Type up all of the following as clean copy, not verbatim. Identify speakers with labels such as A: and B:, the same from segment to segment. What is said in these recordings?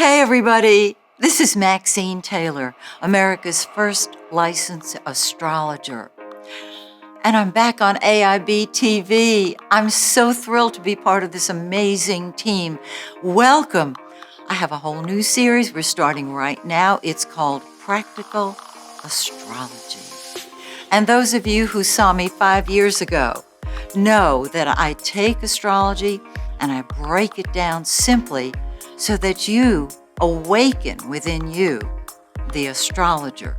A: Hey everybody, this is Maxine Taylor, America's first licensed astrologer. And I'm back on AIB TV. I'm so thrilled to be part of this amazing team. Welcome. I have a whole new series we're starting right now. It's called Practical Astrology. And those of you who saw me 5 years ago know that I take astrology and I break it down simply so that you awaken within you the astrologer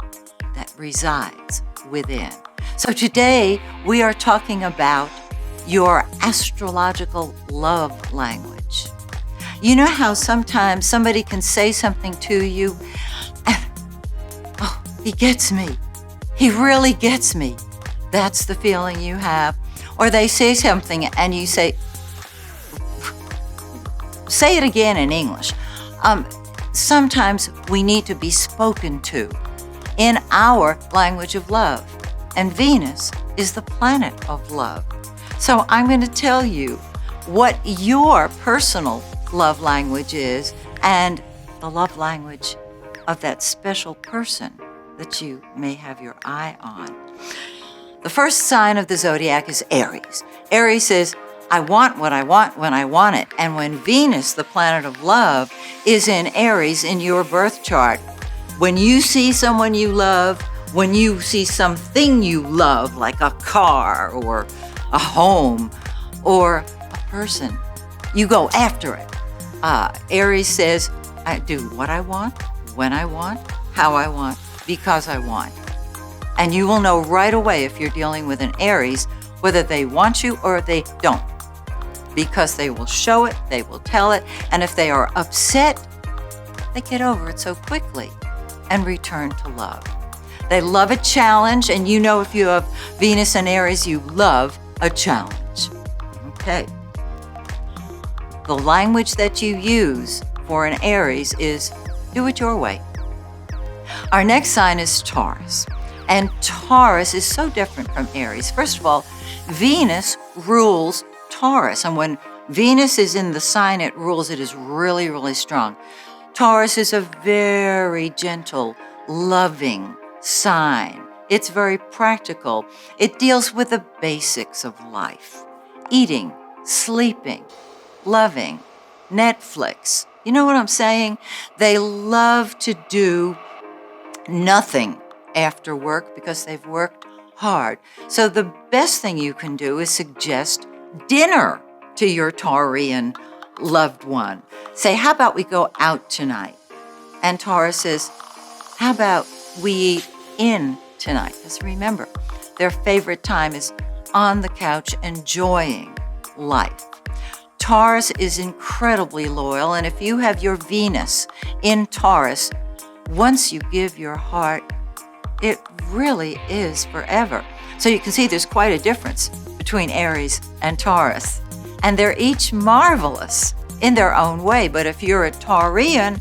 A: that resides within. So today we are talking about your astrological love language. You know how sometimes somebody can say something to you and, oh, he gets me. He really gets me. That's the feeling you have. Or they say something and you say it again in English. Sometimes we need to be spoken to in our language of love. And Venus is the planet of love. So I'm going to tell you what your personal love language is and the love language of that special person that you may have your eye on. The first sign of the zodiac is Aries. Aries says, I want what I want when I want it. And when Venus, the planet of love, is in Aries in your birth chart, when you see someone you love, when you see something you love, like a car or a home or a person, you go after it. Aries says, I do what I want, when I want, how I want, because I want. And you will know right away if you're dealing with an Aries whether they want you or they don't, because they will show it, they will tell it, and if they are upset, they get over it so quickly and return to love. They love a challenge, and you know if you have Venus and Aries, you love a challenge. Okay. The language that you use for an Aries is do it your way. Our next sign is Taurus. And Taurus is so different from Aries. First of all, Venus rules Taurus. And when Venus is in the sign it rules, it is really, really strong. Taurus is a very gentle, loving sign. It's very practical. It deals with the basics of life. Eating, sleeping, loving, Netflix. You know what I'm saying? They love to do nothing after work because they've worked hard. So the best thing you can do is suggest dinner to your Taurian loved one. Say, how about we go out tonight? And Taurus says, how about we eat in tonight? Because remember, their favorite time is on the couch enjoying life. Taurus is incredibly loyal, and if you have your Venus in Taurus, once you give your heart, it really is forever. So you can see there's quite a difference between Aries and Taurus. And they're each marvelous in their own way. But if you're a Taurian,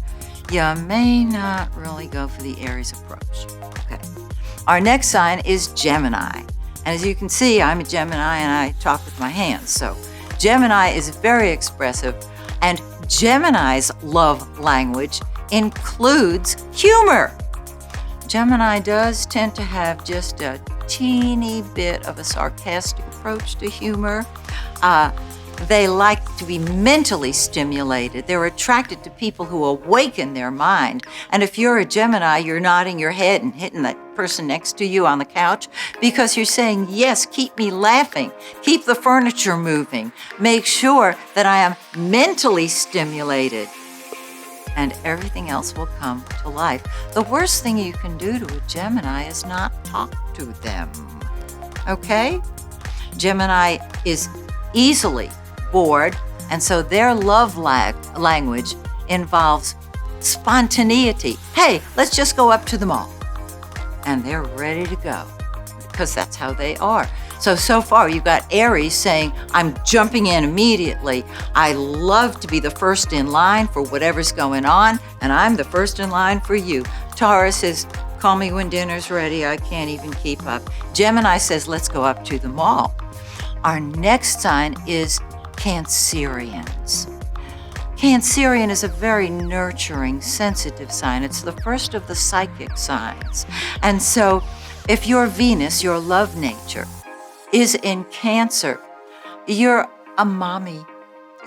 A: you may not really go for the Aries approach. Okay. Our next sign is Gemini. And as you can see, I'm a Gemini and I talk with my hands. So Gemini is very expressive. And Gemini's love language includes humor. Gemini does tend to have just a teeny bit of a sarcastic approach to humor. They like to be mentally stimulated. They're attracted to people who awaken their mind. And if you're a Gemini, you're nodding your head and hitting that person next to you on the couch because you're saying, yes, keep me laughing, keep the furniture moving, make sure that I am mentally stimulated. And everything else will come to life. The worst thing you can do to a Gemini is not talk to them. Okay? Gemini is easily bored, and so their love language involves spontaneity. Hey, let's just go up to the mall. And they're ready to go because that's how they are. So far you've got Aries saying, I'm jumping in immediately. I love to be the first in line for whatever's going on, and I'm the first in line for you. Taurus says, call me when dinner's ready. I can't even keep up. Gemini says, let's go up to the mall. Our next sign is Cancerians. Cancerian is a very nurturing, sensitive sign. It's the first of the psychic signs. And so if your Venus, your love nature, is in Cancer, you're a mommy.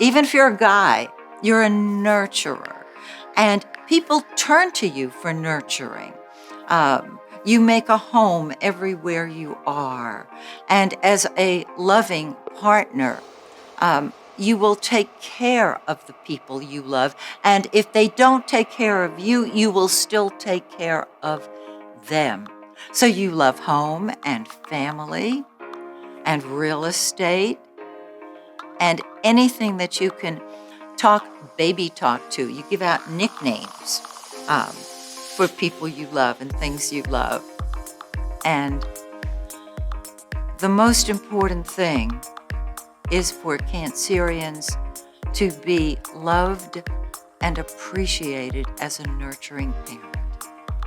A: Even if you're a guy, you're a nurturer. And people turn to you for nurturing. You make a home everywhere you are. And as a loving partner, you will take care of the people you love. And if they don't take care of you, you will still take care of them. So you love home and family and real estate and anything that you can baby talk to. You give out nicknames for people you love and things you love. And the most important thing is for Cancerians to be loved and appreciated as a nurturing parent.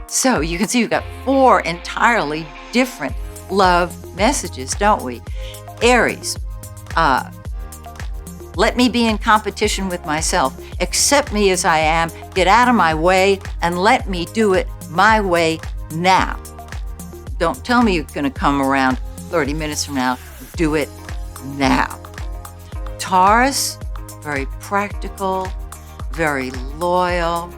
A: So you can see we've got 4 entirely different love messages, don't we? Aries, let me be in competition with myself. Accept me as I am. Get out of my way and let me do it my way now. Don't tell me you're going to come around 30 minutes from now. Do it now. Taurus, very practical, very loyal,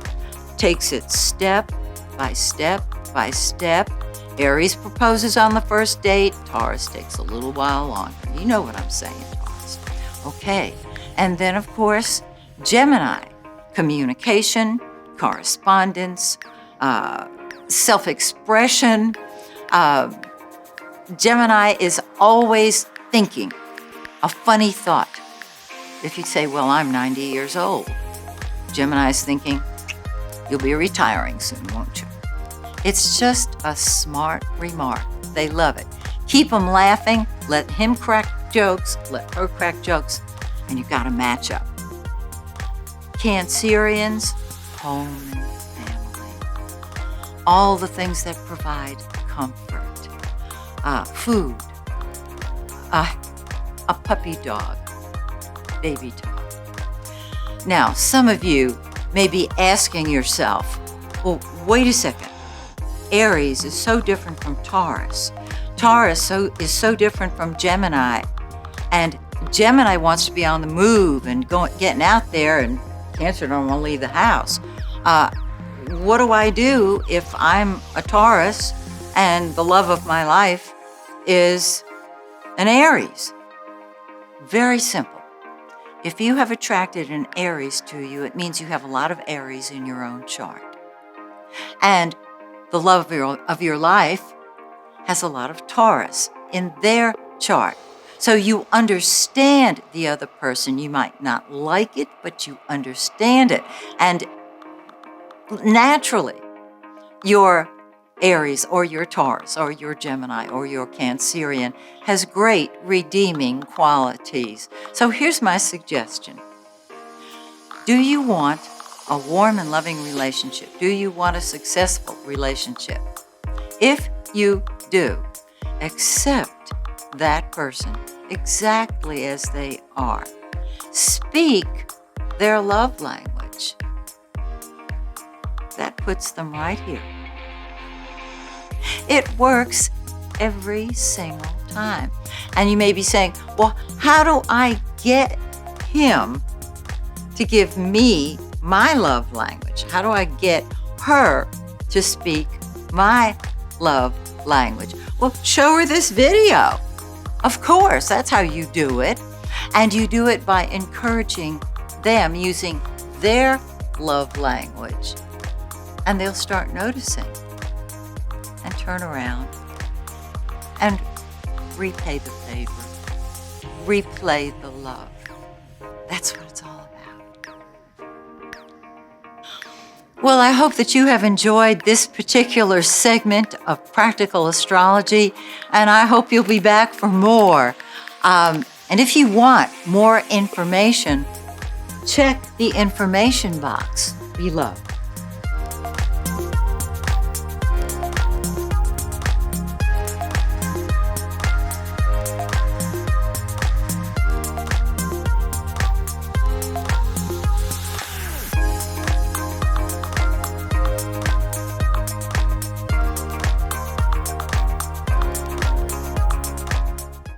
A: takes it step by step by step. Aries proposes on the first date. Taurus takes a little while longer. You know what I'm saying, Taurus. Okay. And then, of course, Gemini, communication, correspondence, self-expression. Gemini is always thinking a funny thought. If you say, well, I'm 90 years old, Gemini's thinking, you'll be retiring soon, won't you? It's just a smart remark. They love it. Keep them laughing. Let him crack jokes. Let her crack jokes. And you've got to match up. Cancerians, home and family. All the things that provide comfort. Food. A puppy dog. Baby dog. Now, some of you may be asking yourself, well, wait a second. Aries is so different from Taurus. Taurus is so different from Gemini. And Gemini wants to be on the move and getting out there, and Cancer don't want to leave the house. What do I do if I'm a Taurus and the love of my life is an Aries? Very simple. If you have attracted an Aries to you, it means you have a lot of Aries in your own chart. And the love of your life has a lot of Taurus in their chart. So you understand the other person. You might not like it, but you understand it. And naturally, your Aries or your Taurus or your Gemini or your Cancerian has great redeeming qualities. So here's my suggestion. Do you want a warm and loving relationship? Do you want a successful relationship? If you do, accept that person exactly as they are. Speak their love language. That puts them right here. It works every single time. And you may be saying, well, how do I get him to give me my love language? How do I get her to speak my love language? Well, show her this video. Of course, that's how you do it. And you do it by encouraging them using their love language. And they'll start noticing and turn around and repay the favor, replay the love. That's what it's all about. Well, I hope that you have enjoyed this particular segment of Practical Astrology, and I hope you'll be back for more. And if you want more information, check the information box below.